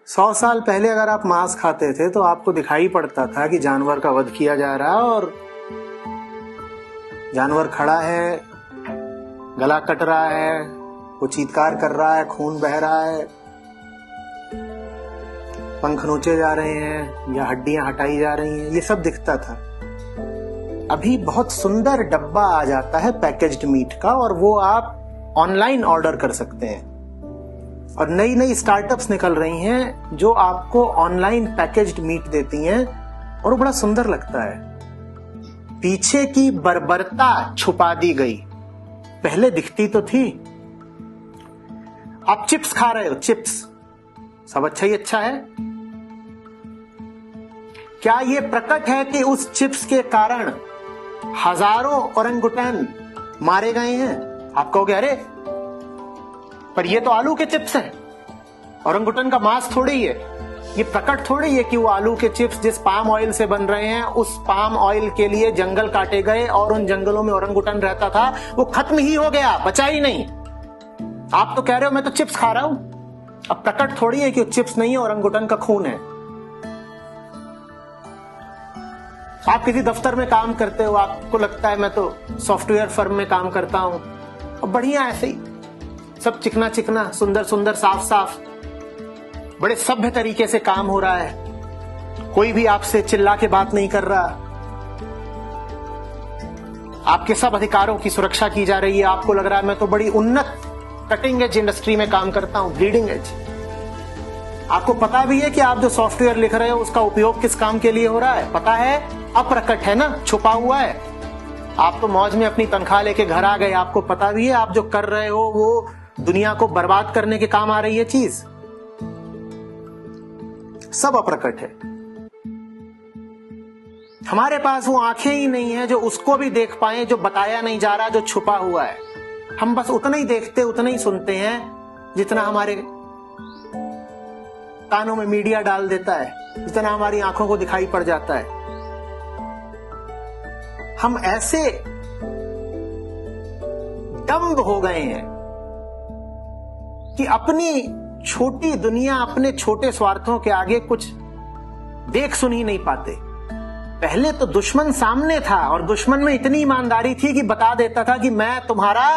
100 साल पहले अगर आप मांस खाते थे तो आपको दिखाई पड़ता था कि जानवर का वध किया जा रहा है और जानवर खड़ा है, गला कट रहा है, वो चीत्कार कर रहा है, खून बह रहा है, पंख नोचे जा रहे हैं या हड्डियां हटाई जा रही हैं, ये सब दिखता था। अभी बहुत सुंदर डब्बा आ जाता है पैकेज्ड मीट का और वो आप ऑनलाइन ऑर्डर कर सकते हैं। और नई नई स्टार्टअप्स निकल रही हैं जो आपको ऑनलाइन पैकेज्ड मीट देती हैं और वो बड़ा सुंदर लगता है। पीछे की बर्बरता छुपा दी गई, पहले दिखती तो थी। आप चिप्स खा रहे हो, चिप्स सब अच्छा ही अच्छा है। क्या यह प्रकट है कि उस चिप्स के कारण हजारों ओरंगुटैन मारे गए हैं? आप कहोगे अरे पर ये तो आलू के चिप्स हैं, ओरंगुटन का मांस थोड़ी ही है। ये प्रकट थोड़ी है कि वो आलू के चिप्स जिस पाम ऑयल से बन रहे हैं, उस पाम ऑयल के लिए जंगल काटे गए और उन जंगलों में ओरंगुटन रहता था, वो खत्म ही हो गया, बचा ही नहीं। आप तो कह रहे हो मैं तो चिप्स खा रहा हूं। अब प्रकट थोड़ी है कि वो चिप्स नहीं है, ओरंगुटन का खून है। आप किसी दफ्तर में काम करते हो, आपको लगता है मैं तो सॉफ्टवेयर फर्म में काम करता हूं, और बढ़िया ऐसे ही सब चिकना चिकना, सुंदर सुंदर, साफ साफ, बड़े सभ्य तरीके से काम हो रहा है। कोई भी आपसे चिल्ला के बात नहीं कर रहा, आपके सब अधिकारों की सुरक्षा की जा रही है। आपको लग रहा है मैं तो बड़ी उन्नत कटिंग एज इंडस्ट्री में काम करता हूं, ब्लीडिंग एज। आपको पता भी है कि आप जो सॉफ्टवेयर लिख रहे हो उसका उपयोग किस काम के लिए हो रहा है, पता है, अप्रकट है ना, छुपा हुआ है। आप तो मौज में अपनी तनख्वाह लेके घर आ गए, आपको पता भी है आप जो कर रहे हो वो दुनिया को बर्बाद करने के काम आ रही है चीज। सब अप्रकट है। हमारे पास वो आंखें ही नहीं है जो उसको भी देख पाए, जो बताया नहीं जा रहा, जो छुपा हुआ है। हम बस उतना ही देखते, उतना ही सुनते हैं जितना हमारे कानों में मीडिया डाल देता है, जितना हमारी आंखों को दिखाई पड़ जाता है। हम ऐसे दम्भ हो गए हैं कि अपनी छोटी दुनिया, अपने छोटे स्वार्थों के आगे कुछ देख सुन ही नहीं पाते। पहले तो दुश्मन सामने था और दुश्मन में इतनी ईमानदारी थी कि बता देता था कि मैं तुम्हारा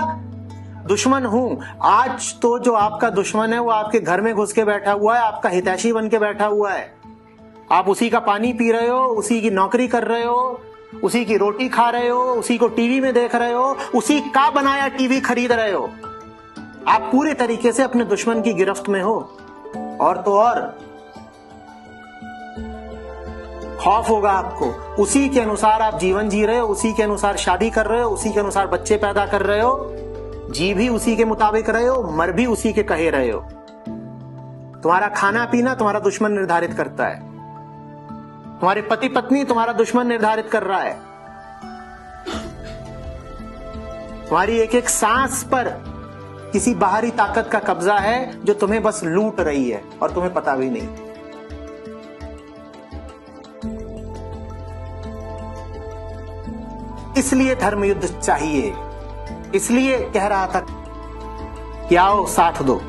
दुश्मन हूं। आज तो जो आपका दुश्मन है वो आपके घर में घुस के बैठा हुआ है, आपका हितैषी बन के बैठा हुआ है। आप उसी का पानी पी रहे हो, उसी की नौकरी कर रहे हो, उसी की रोटी खा रहे हो, उसी को टीवी में देख रहे हो, उसी का बनाया टीवी खरीद रहे हो। आप पूरे तरीके से अपने दुश्मन की गिरफ्त में हो। और तो और खौफ होगा आपको, उसी के अनुसार आप जीवन जी रहे हो, उसी के अनुसार शादी कर रहे हो, उसी के अनुसार बच्चे पैदा कर रहे हो, जी भी उसी के मुताबिक रहे हो, मर भी उसी के कहे रहे हो। तुम्हारा खाना पीना तुम्हारा दुश्मन निर्धारित करता है, तुम्हारे पति पत्नी तुम्हारा दुश्मन निर्धारित कर रहा है, तुम्हारी एक एक सांस पर किसी बाहरी ताकत का कब्जा है जो तुम्हें बस लूट रही है और तुम्हें पता भी नहीं। इसलिए धर्म युद्ध चाहिए, इसलिए कह रहा था कि आओ साथ दो।